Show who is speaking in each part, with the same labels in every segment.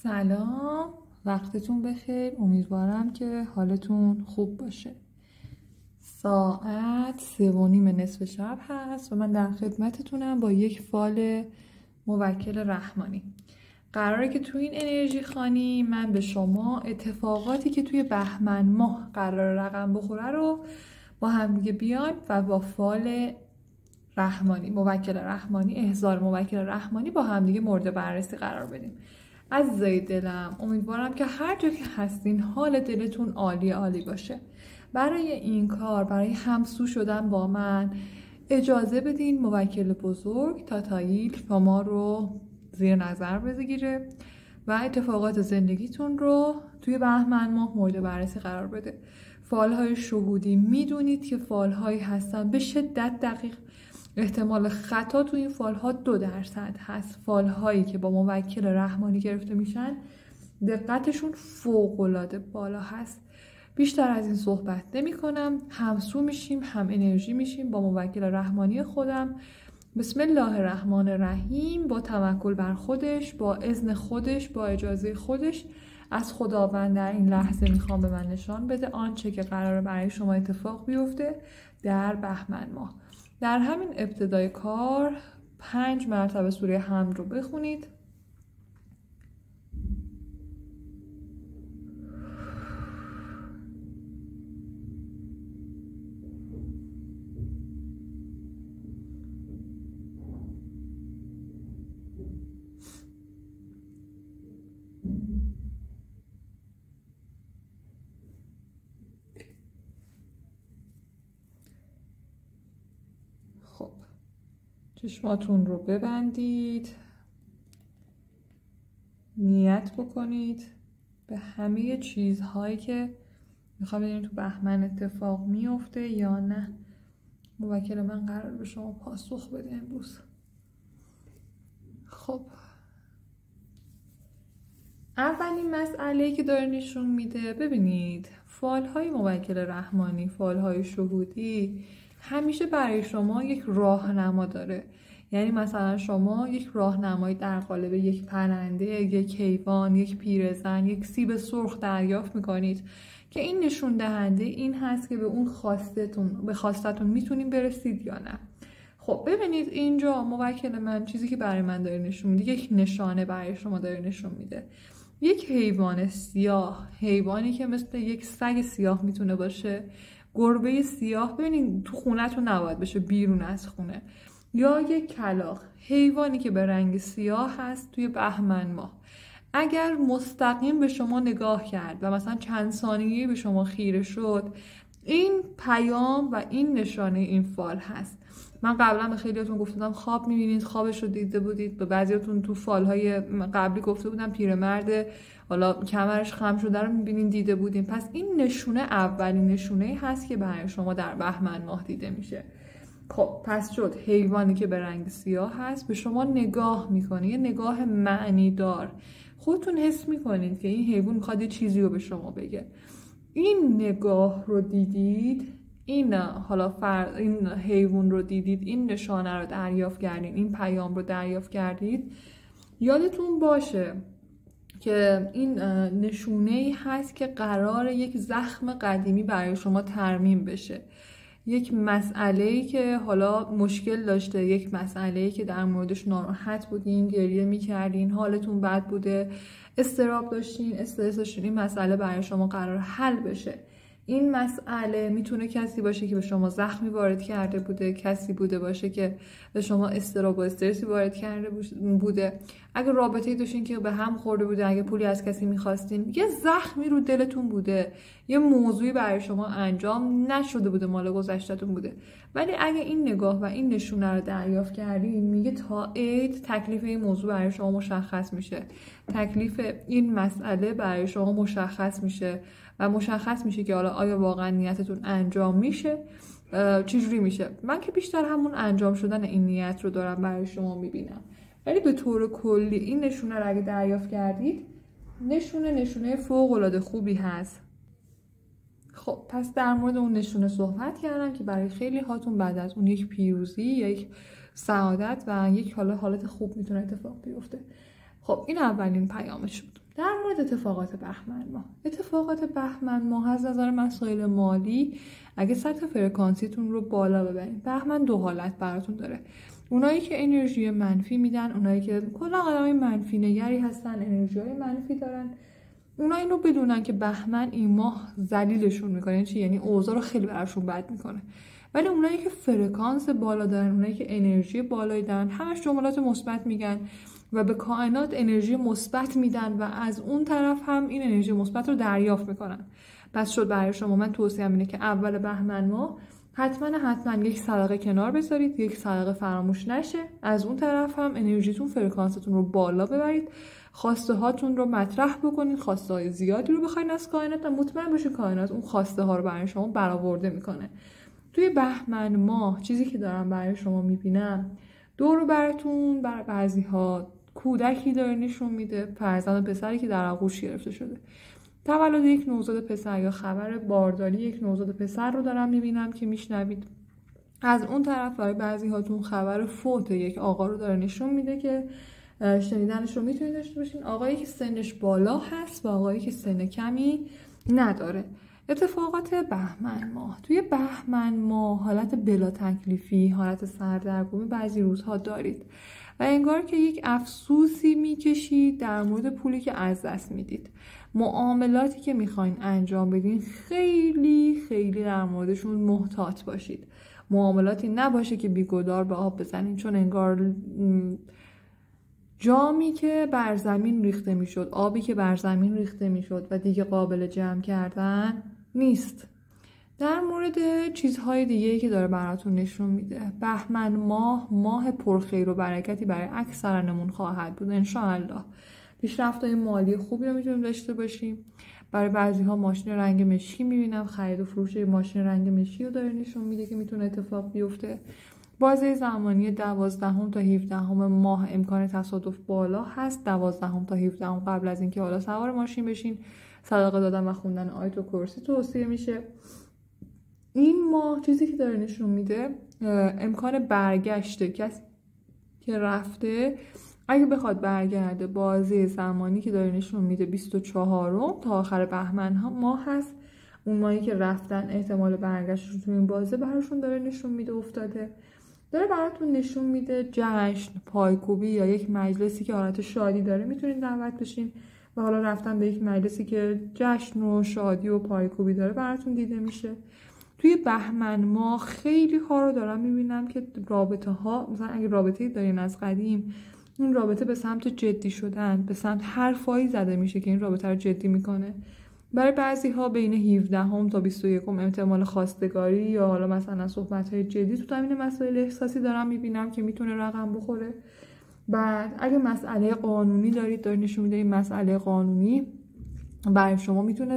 Speaker 1: سلام، وقتتون بخیر. امیدوارم که حالتون خوب باشه. ساعت 3:30 نصف شب هست و من در خدمتتونم با یک فال موکل رحمانی. قراره که توی این انرژی خانی من به شما اتفاقاتی که توی بهمن ماه قرار رقم بخوره رو با هم دیگه بیایم و با فال رحمانی، موکل رحمانی، احضار موکل رحمانی با هم دیگه مورد بررسی قرار بدیم. عزیزای دلم، امیدوارم که هر جا که هستین حال دلتون عالی باشه. برای این کار، برای همسو شدن با من اجازه بدین موکل بزرگ تاتایل شما رو زیر نظر بگیره و اتفاقات زندگیتون رو توی بهمن ماه مورد بررسی قرار بده. فالهای شهودی میدونید که فالهایی هستن به شدت دقیق. احتمال خطا تو این فالها 2% هست. فالهایی که با موکل رحمانی گرفته میشن دقتشون فوق‌العاده بالا هست. بیشتر از این صحبت نمی کنم. همسو میشیم، هم انرژی میشیم با موکل رحمانی خودم. بسم الله الرحمن الرحیم. با توکل بر خودش، با اذن خودش، با اجازه خودش از خداوند در این لحظه میخوام به من نشان بده آنچه که قراره برای شما اتفاق بیفته در بهمن ماه. در همین ابتدای کار 5 مرتبه سوره حمد رو بخونید. چشماتون رو ببندید، نیت بکنید به همه چیزهایی که میخوام بدونید تو بهمن اتفاق میفته یا نه. موکل من قرار به شما پاسخ بده امروز. خب، اولین مسئله‌ای که داره نشون میده، ببینید فالهای موکل رحمانی، فالهای شهودی همیشه برای شما یک راهنما داره. یعنی مثلا شما یک راهنمایی در قالب یک پرنده، یک حیوان، یک پیرزن، یک سیب سرخ دریافت میکنید که این نشون دهنده این هست که به اون خواستتون میتونین برسید یا نه. خب ببینید اینجا موکل من چیزی که برای من داره نشون میده، یک نشانه برای شما داره نشون میده. یک حیوان سیاه، حیوانی که مثل یک سگ سیاه میتونه باشه، گربه سیاه. ببینید تو خونه‌تون نباید بشه، بیرون از خونه. یا یک کلاغ، حیوانی که به رنگ سیاه هست توی بهمن ماه اگر مستقیم به شما نگاه کرد و مثلا چند ثانیه‌ای به شما خیره شد، این پیام و این نشانه این فال هست. من قبلا به خیلیاتون گفتم خواب میبینید، خوابش رو دیده بودید. به بعضیاتون تو فالهای قبلی گفته بودم پیرمرد حالا کمرش خم شده رو میبینین، دیده بودین. پس این نشونه اولین نشونه هست که برای شما در بهمن ماه دیده میشه. خب پس شد حیوانی که به رنگ سیاه هست به شما نگاه میکنه، یه نگاه معنی دار. خودتون حس میکنید که این حیوان میخواد یه چیزی رو به شما بگه. این نگاه رو دیدید، این حیوان رو دیدید، این نشانه رو دریافت کردید، این پیام رو دریافت کردید، یادتون باشه که این نشونه‌ای هست که قراره یک زخم قدیمی برای شما ترمیم بشه. یک مسئله‌ای که حالا مشکل داشته، یک مسئله‌ای که در موردش ناراحت بودین، گریه می‌کردین، حالتون بد بوده، اضطراب داشتین، استرس داشتین، این مسئله برای شما قرار حل بشه. این مسئله میتونه کسی باشه که به شما زخمی وارد کرده بوده، کسی بوده باشه که به شما اضطراب و استرسی وارد کرده بوده. اگه رابطه‌ای داشتین که به هم خورده بوده، اگه پولی از کسی می‌خواستین، یه زخمی رو دلتون بوده، یه موضوعی برای شما انجام نشده بوده، مال گذشته‌تون بوده. ولی اگه این نگاه و این نشونه رو دریافت کردین، میگه تا عید تکلیف این موضوع برای شما مشخص میشه. تکلیف این مسئله برای شما مشخص میشه و مشخص میشه که حالا آیا واقعا نیتتون انجام میشه، چجوری میشه. من که بیشتر همون انجام شدن این نیت رو دارم برای شما میبینم. ولی به طور کلی این نشونه رو اگه دریافت کردید، نشونه فوق‌العاده خوبی هست. خب پس در مورد اون نشونه صحبت کردم که برای خیلی هاتون بعد از اون یک پیروزی، یک سعادت و یک حالت خوب میتونه اتفاق بیفته. خب این اولین پیامش بود. در مورد اتفاقات بهمن ماه از نظر مسائل مالی اگه سطح فرکانسیتون رو بالا ببرین، بهمن دو حالت براتون داره. اونایی که انرژی منفی میدن، اونایی که کلا آدمای منفی نگری هستن، انرژی‌های منفی دارن، اونا اینو بدونن که بهمن این ماه ذلیلشون میکنه. چی یعنی؟ اوضاع رو خیلی براشون بد میکنه. ولی اونایی که فرکانس بالا دارن، اونایی که انرژی بالایی دارن، همش جملات مثبت میگن و به کائنات انرژی مثبت میدن و از اون طرف هم این انرژی مثبت رو دریافت میکنن. پس شد برای شما من توصیه‌ام اینه که اول بهمن ماه حتما یک صدقه کنار بذارید، یک صدقه فراموش نشه. از اون طرف هم انرژیتون، فرکانستون رو بالا ببرید، خواسته هاتون رو مطرح بکنید، خواسته های زیادی رو بخواید از کائنات و مطمئن باشید کائنات اون خواسته ها رو برای شما برآورده میکنه. توی بهمن ماه چیزی که دارم برای شما میبینم، دور براتون بر بعضی ها کودکی داره نشون میده، فرزند پسری که در آغوش گرفته شده، تولد یک نوزاد پسر یا خبر بارداری یک نوزاد پسر رو دارم میبینم که میشنوید. از اون طرف برای بعضی هاتون خبر فوت یک آقا رو داره نشون میده که شنیدنش رو میتونید داشته باشین، آقایی که سنش بالا هست و آقایی که سن کمی نداره. اتفاقات بهمن ماه، توی بهمن ماه حالت بلا تکلیفی، حالت سردرگمی بعضی روزها دارید و انگار که یک افسوسی میکشید در مورد پولی که از دست میدید. معاملاتی که میخواین انجام بدین خیلی خیلی در موردشون محتاط باشید. معاملاتی نباشه که بیگدار به آب بزنین، چون انگار جامی که بر زمین ریخته میشد، آبی که بر زمین ریخته میشد و دیگه قابل جمع کردن نیست. در مورد چیزهای دیگه‌ای که داره براتون نشون میده، بهمن ماه پرخیر و برکتی برای اکثرانمون خواهد بود انشاءالله. پیشرفت‌های مالی خوبی رو میتونیم داشته باشیم. برای بعضی‌ها ماشین رنگ مشکی میبینم، خرید و فروش ماشین رنگ مشکی رو داره نشون میده که میتونه اتفاق بیفته. بازه زمانی 12 تا 17 ماه امکان تصادف بالا هست. 12 تا 17 قبل از اینکه حالا سوار ماشین بشین، صدقه دادن و خوندن آیت و کرسی توصیه میشه. این ماه چیزی که داره نشون میده، امکان برگشت کسی که رفته اگه بخواد برگرده. بازه زمانی که داره نشون میده 24 تا آخر بهمن ماه هست. اون ماهی که رفتن احتمال برگشتشون تو این بازه براشون داره نشون میده افتاده. داره براتون نشون میده جشن، پایکوبی یا یک مجلسی که حالت شادی داره میتونید دعوت بشین و حالا رفتن به یک مجلسی که جشن و شادی و پایکوبی داره براتون دیده میشه. توی بهمن ماه خیلی ها رو دارم میبینم که رابطه ها، مثلا اگه رابطه‌ای دارین از قدیم، این رابطه به سمت جدی شدن، به سمت حرفایی زده میشه که این رابطه رو جدی میکنه. برای بعضی ها بین 17 تا 21 احتمال خواستگاری یا حالا مثلا صحبت‌های جدی تو زمینه مسائل احساسی دارم میبینم که میتونه رقم بخوره. بعد اگه مسئله قانونی دارید نشون میده این مسئله قانونی برای شما میتونه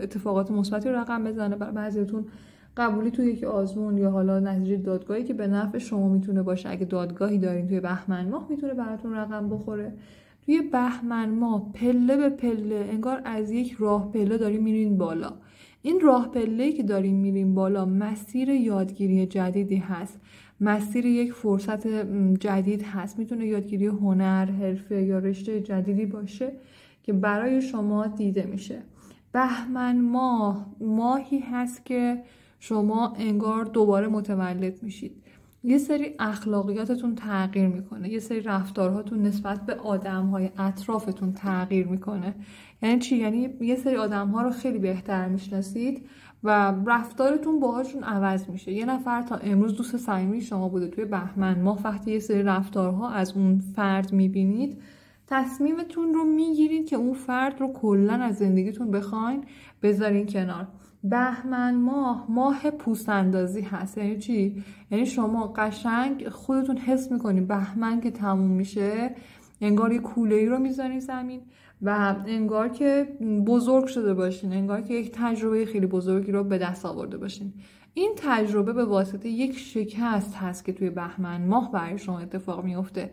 Speaker 1: اتفاقات مثبتی رقم بزنه. برای بعضیتون قبولی توی یک آزمون یا حالا نتیجه دادگاهی که به نفع شما میتونه باشه. اگه دادگاهی دارین توی بهمن ماه میتونه براتون رقم بخوره. توی بهمن ماه پله به پله انگار از یک راه پله داریم میرین بالا. این راه پله‌ای که داریم میرین بالا مسیر یادگیری جدیدی هست، مسیر یک فرصت جدید هست. میتونه یادگیری هنر، حرفه یا رشته جدیدی باشه که برای شما دیده میشه. بهمن ماهی هست که شما انگار دوباره متولد میشید. یه سری اخلاقیاتتون تغییر میکنه، یه سری رفتارهاتون نسبت به آدمهای اطرافتون تغییر میکنه. یعنی چی؟ یعنی یه سری آدمها رو خیلی بهتر میشناسید و رفتارتون باهاشون عوض میشه. یه نفر تا امروز دوست صمیمی شما بوده، توی بهمن ماه وقتی یه سری رفتارها از اون فرد میبینید، تصمیمتون رو میگیرید که اون فرد رو کلن از زندگیتون بخواین بذارین کنار. بهمن ماه پوست اندازی هست. یعنی چی؟ یعنی شما قشنگ خودتون حس میکنید بهمن که تموم میشه انگار یه کوله‌ای رو میذارین زمین و انگار که بزرگ شده باشین، انگار که یک تجربه خیلی بزرگی رو به دست آورده باشین. این تجربه به واسطه یک شکست هست که توی بهمن ماه برای شما اتفاق میفته.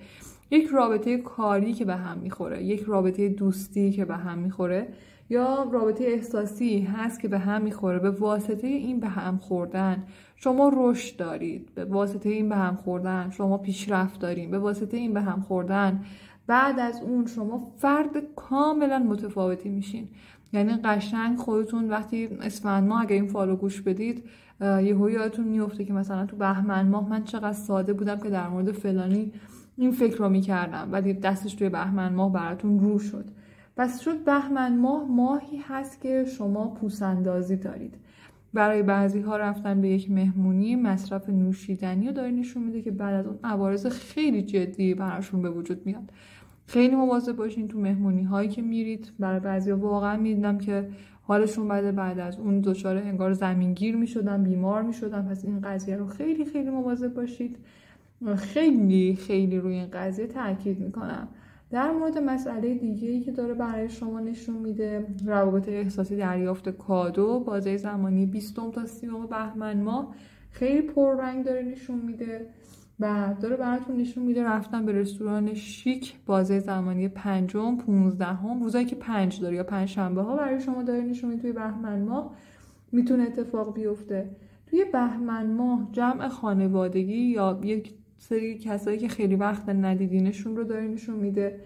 Speaker 1: یک رابطه کاری که به هم میخوره، یک رابطه دوستی که به هم میخوره یا رابطه احساسی هست که به هم میخوره. به واسطه این به هم خوردن شما رشد دارید، به واسطه این به هم خوردن شما پیشرفت دارید، به واسطه این به هم خوردن بعد از اون شما فرد کاملا متفاوتی میشین. یعنی قشنگ خودتون وقتی اسفند ماه اگه این فالو گوش بدید یهو یادتون میفته که مثلا تو بهمن ماه من چقدر ساده بودم که در مورد فلانی این فکر رو میکردم، ولی دستش توی بهمن ماه براتون رو شد. پس شد بهمن ماه ماهی هست که شما پوسندازی دارید. برای بعضی ها رفتن به یک مهمونی مصرف نوشیدنی رو داره نشون میده که بعد از اون عوارض خیلی جدی براشون به وجود میاد. خیلی مواظب باشین تو مهمونی هایی که میرید. برای بعضیا واقعا میدیدم که حالشون بعد از اون دچار انگار زمینگیر میشدن، بیمار میشدن. پس این قضیه رو خیلی خیلی مواظب باشید. خیلی خیلی روی این قضیه تاکید میکنم. در مورد مسئله دیگه‌ای که داره برای شما نشون میده، روابط احساسی، دریافت کادو، بازه زمانی 20 تا 30 بهمن ماه خیلی پررنگ داره نشون میده و داره براتون نشون میده رفتن به رستوران شیک، بازه زمانی 5، 15 روزایی که 5 داره یا 5 شنبه ها برای شما داره نشون میده توی بهمن ماه میتونه اتفاق بیفته. توی بهمن ماه جمع خانوادگی یا یک سری کسایی که خیلی وقت ندیدینشون رو داره نشون میده.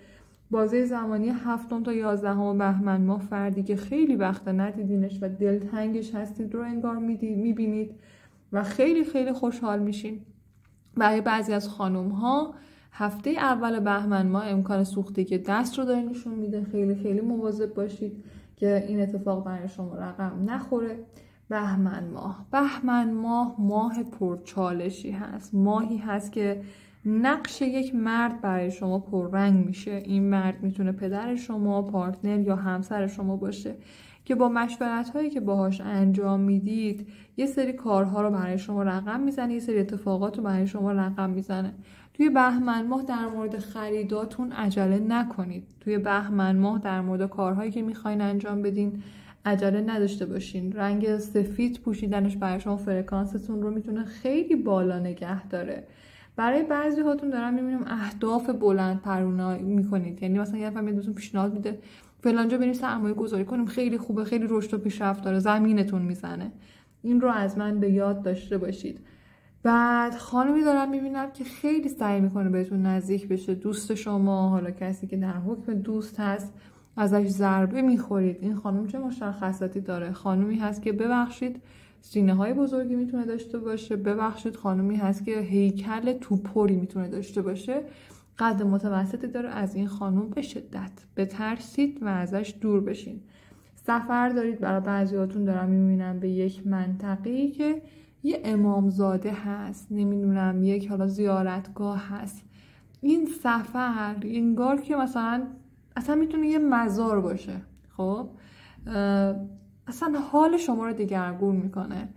Speaker 1: بازه زمانی 7 تا 11 بهمن ماه فردی که خیلی وقت ندیدینش و دلتنگش هستید رو انگار میبینید و خیلی خیلی خوشحال میشین. برای بعضی از خانوم ها هفته اول بهمن ماه امکان سوختگی دست رو داره نشون میده. خیلی خیلی مواظب باشید که این اتفاق برای شما رقم نخوره. بهمن ماه ماه پرچالشی هست. ماهی هست که نقش یک مرد برای شما پررنگ میشه. این مرد میتونه پدر شما، پارتنر یا همسر شما باشه که با مشورت هایی که باهاش انجام میدید یه سری کارها رو برای شما رقم میزنه، یه سری اتفاقات رو برای شما رقم میزنه. توی بهمن ماه در مورد خریداتون عجله نکنید. توی بهمن ماه در مورد کارهایی که میخواین انجام بدین عجله نداشته باشین. رنگ سفید پوشیدنش برای شما فرکانستون رو میتونه خیلی بالا نگه داره. برای بعضی هاتون دارم میبینم اهداف بلند پرونه میکنید. یعنی مثلا یه نفر میاد پیشنهاد میده فلانجا بریم سرمایه گذاری کنیم، خیلی خوبه، خیلی رشد و پیشرفت داره، زمینتون میزنه. این رو از من به یاد داشته باشید. بعد خانمی دارم میبینم که خیلی سعی میکنه بهتون نزدیک بشه، دوست شما، حالا کسی که در حکم دوست هست ازش ضربه میخورید. این خانم چه مشخصاتی داره؟ خانمی هست که ببخشید سینه های بزرگی میتونه داشته باشه، ببخشید خانمی هست که هیکل توپری میتونه داشته باشه، قد متوسطی داره. از این خانم به شدت بترسید و ازش دور بشین. سفر دارید. برای بعضیاتون دارم میبینم به یک منطقه‌ای که یه امامزاده هست، نمیدونم یک حالا زیارتگاه هست. این سفر انگار که مثلا اصلا میتونه یه مزار باشه. خب اصلا حال شما رو دگرگون میکنه.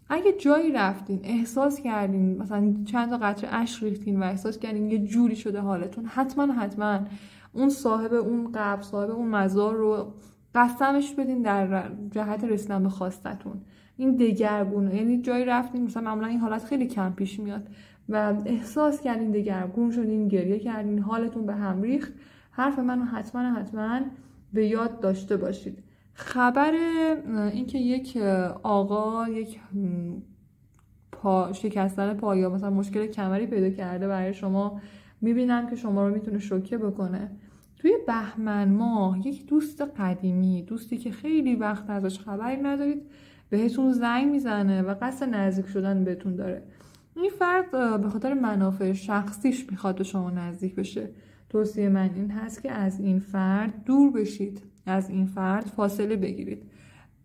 Speaker 1: اگه جایی رفتین احساس کردین مثلا چند تا قطره اشک ریختین و احساس کردین یه جوری شده حالتون، حتما اون صاحب اون قبر، صاحب اون مزار رو قسمش بدین در جهت رسیدن به خواستتون. این دگرگونه. یعنی جایی رفتین مثلا معمولا این حالت خیلی کم پیش میاد و احساس کردین دگرگون شدین، گریه کردین، حالتون به هم ریخت، حرف منو حتما به یاد داشته باشید. خبر اینکه یک آقا یک شکستن پا یا مثلا مشکل کمری پیدا کرده برای شما میبینم که شما رو میتونه شوکه بکنه. توی بهمن ماه یک دوست قدیمی، دوستی که خیلی وقت ازش خبری ندارید، بهتون زنگ میزنه و قصد نزدیک شدن بهتون داره. این فرد به خاطر منافع شخصیش میخواد به شما نزدیک بشه. توصیه من این هست که از این فرد دور بشید، از این فرد فاصله بگیرید.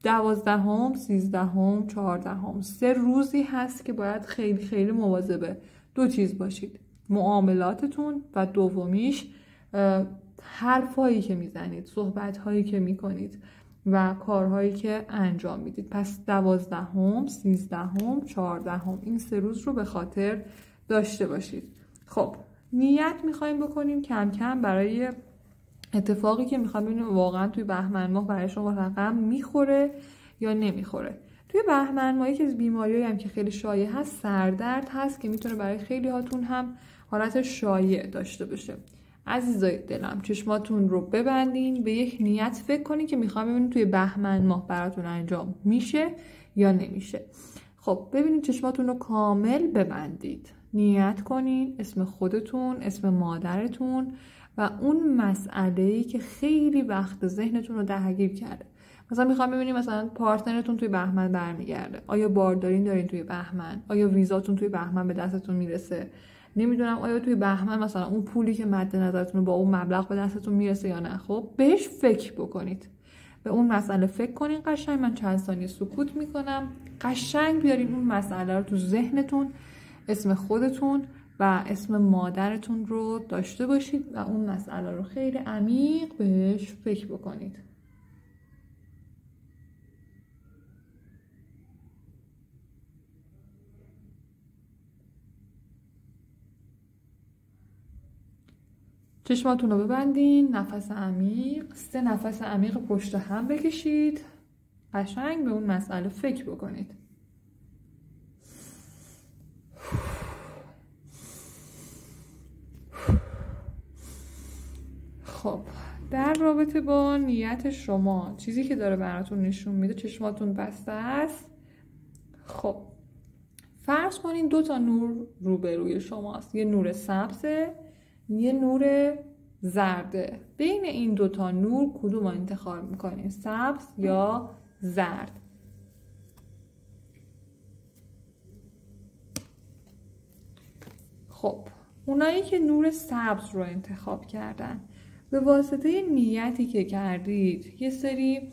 Speaker 1: 12، 13، 14 3 روزی هست که باید خیلی خیلی مواظب 2 چیز باشید: معاملاتتون و دومیش حرفایی که میزنید، صحبتهایی که میکنید و کارهایی که انجام میدید. پس 12، 13، 14 این 3 روز رو به خاطر داشته باشید. خب نیت میخوایم بکنیم کم کم برای اتفاقی که میخوایم ببینیم واقعا توی بهمن ماه برای شما رقم میخوره یا نمیخوره. توی بهمن ماهی که بیماریایی هم که خیلی شایع هست، سردرد هست که میتونه برای خیلی هاتون هم حالت شایع داشته باشه. عزیزای دلم چشماتون رو ببندین، به یک نیت فکر کنین که میخوام ببینیم توی بهمن ماه براتون انجام میشه یا نمیشه. خب ببینید چشماتون رو کامل ببندید، نیت کنین، اسم خودتون، اسم مادرتون و اون مسئله‌ای که خیلی وقت ذهنتون رو درگیر کرده. مثلا میخوام ببینیم مثلا پارتنرتون توی بهمن برمیگرده، آیا باردارین دارین توی بهمن، آیا ویزاتون توی بهمن به دستتون میرسه، نمیدونم آیا توی بهمن مثلا اون پولی که مد نظرتون با اون مبلغ به دستتون میرسه یا نه. خب بهش فکر بکنید، به اون مسئله فکر کنین قشنگ. من چند ثانیه سکوت میکنم، قشنگ بیارین اون مسئله رو تو ذهنتون، اسم خودتون و اسم مادرتون رو داشته باشید و اون مسئله رو خیلی عمیق بهش فکر بکنید. چشماتون رو ببندین، نفس عمیق، 3 نفس عمیق پشت هم بکشید، قشنگ به اون مسئله فکر بکنید. خب در رابطه با نیت شما، چیزی که داره براتون نشون میده، چشماتون بسته است. خب فرض کنین 2 تا نور روبروی شماست، یه نور سبزه، یه نور زرده. بین این 2 تا نور کدوم رو انتخاب میکنین، سبز یا زرد؟ خب اونایی که نور سبز رو انتخاب کردن، به واسطه نیتی که کردید یه سری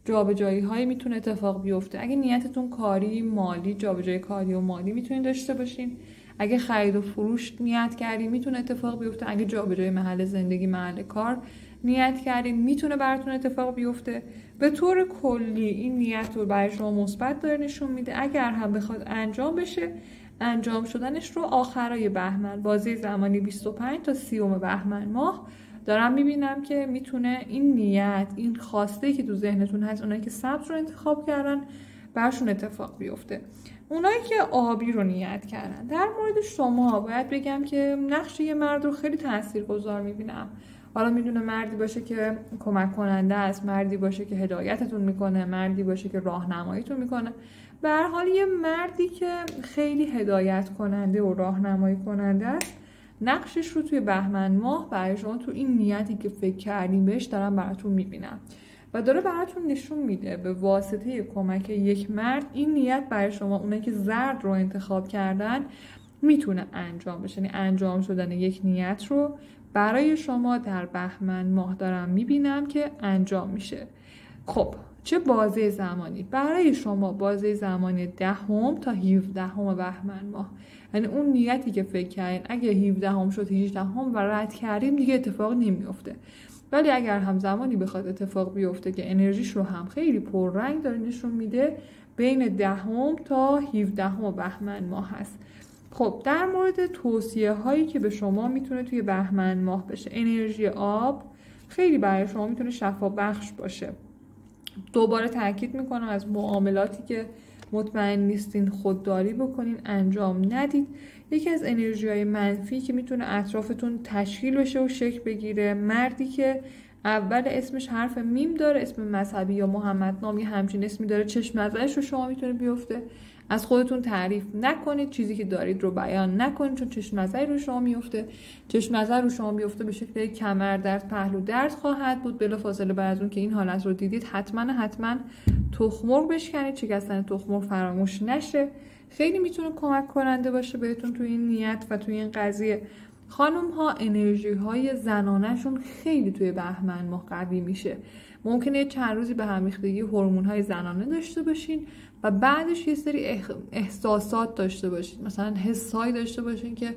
Speaker 1: جابجایی هایی میتونه اتفاق بیفته. اگه نیتتون کاری مالی، جابجایی کاری و مالی میتونین داشته باشین. اگه خرید و فروش نیت کردین میتونه اتفاق بیفته. اگه جابجایی محل زندگی، محل کار نیت کردین میتونه براتون اتفاق بیفته. به طور کلی این نیت رو برای شما مثبت داره نشون میده. اگر هم بخواد انجام بشه، انجام شدنش رو آخرای بهمن، بازه زمانی 25 تا 30 بهمن ماه دارم میبینم که میتونه این نیت، این خواسته که تو ذهنتون هست، اونایی که سبز رو انتخاب کردن برشون اتفاق بیفته. اونایی که آبی رو نیت کردن، در مورد شما باید بگم که نقش یه مرد رو خیلی تاثیرگذار میبینم. حالا میدونه مردی باشه که کمک کننده است، مردی باشه که هدایتتون میکنه، مردی باشه که راهنماییتون میکنه. به هر حال یه مردی که خیلی هدایت کننده و راهنمایی کننده است، نقشش رو توی بهمن ماه برای شما تو این نیتی که فکر کردین بهش دارم براتون میبینم و داره براتون نشون میده به واسطه کمک یک مرد این نیت برای شما، اونایی که زرد رو انتخاب کردن، میتونه انجام بشه. یعنی انجام شدن یک نیت رو برای شما در بهمن ماه دارم میبینم که انجام میشه. خب چه بازه زمانی؟ برای شما بازه زمانی 10 تا 17 بهمن ماه. یعنی اون نیتی که فکر کردین اگه 17 شد 18 و رد کردیم دیگه اتفاق نمیفته. ولی اگر هم زمانی بخواد اتفاق بیفته که انرژیش رو هم خیلی پررنگ داره نشون میده، بین 10 تا 17 بهمن ماه هست. خب در مورد توصیه هایی که به شما میتونه توی بهمن ماه بشه، انرژی آب خیلی برای شما میتونه شفا بخش باشه. دوباره تاکید میکنم از معاملاتی که مطمئن نیستین خودداری بکنین، انجام ندید. یکی از انرژی های منفی که میتونه اطرافتون تشکیل بشه و شکل بگیره، مردی که اول اسمش حرف میم داره، اسم مذهبی یا محمد نام یا همچین اسمی داره، چشم نظرش رو شما میتونه بیفته. از خودتون تعریف نکنید، چیزی که دارید رو بیان نکنید، چون چشم نظری رو شما میفته. چشم نظر رو شما بیفته به شکل کمر درد، پهلو درد خواهد بود. بلافاصله بعد از اون که این حالت رو دیدید حتما تخم‌مرغ بشکنید، شکستن تخم‌مرغ فراموش نشه. خیلی میتونه کمک کننده باشه بهتون تو این نیت و تو این قضیه. خانم ها انرژی های زنانه‌شون خیلی توی بهمن ماه قوی میشه. ممکنه چند روزی به هم ریختگی هورمون های زنانه داشته باشین و بعدش یه سری احساسات داشته باشین، مثلا حسایی داشته باشین که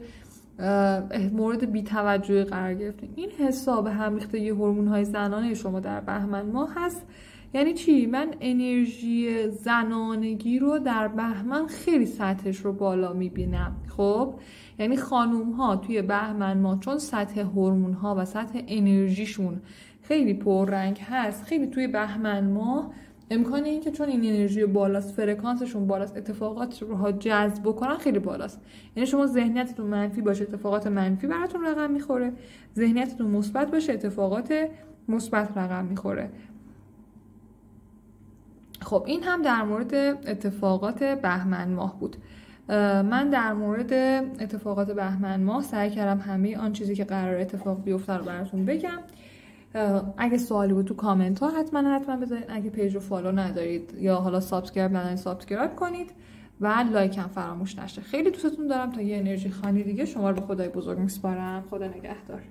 Speaker 1: مورد بی‌توجهی قرار گرفتین. این حساب به هم ریختگی هورمون های زنانه شما در بهمن ماه هست. یعنی چی؟ من انرژی زنانگی رو در بهمن خیلی سطحش رو بالا میبینم. خب یعنی خانوم ها توی بهمن ماه چون سطح هورمون ها و سطح انرژیشون خیلی پررنگ هست، خیلی توی بهمن ماه امکان این که چون این انرژی بالاست، فرکانسشون بالاست، اتفاقات رو جذب بکنن خیلی بالاست. یعنی شما ذهنیتتون منفی باشه، اتفاقات منفی براتون رقم میخوره. ذهنیتتون مثبت باشه، اتفاقات مثبت رقم میخوره. خب این هم در مورد اتفاقات بهمن ماه بود. من در مورد اتفاقات بهمن ماه سعی کردم همه آن چیزی که قرار اتفاق بیفته رو براتون بگم. اگه سوالی بود تو کامنت ها حتما بذارید. اگه پیج رو فالو ندارید یا حالا سابسکرایب ندارید سابسکرایب کنید و لایک هم فراموش نشه. خیلی دوستتون دارم. تا یه انرژی خانی دیگه شما رو به خدای بزرگ میسپارم. خدا نگهدار.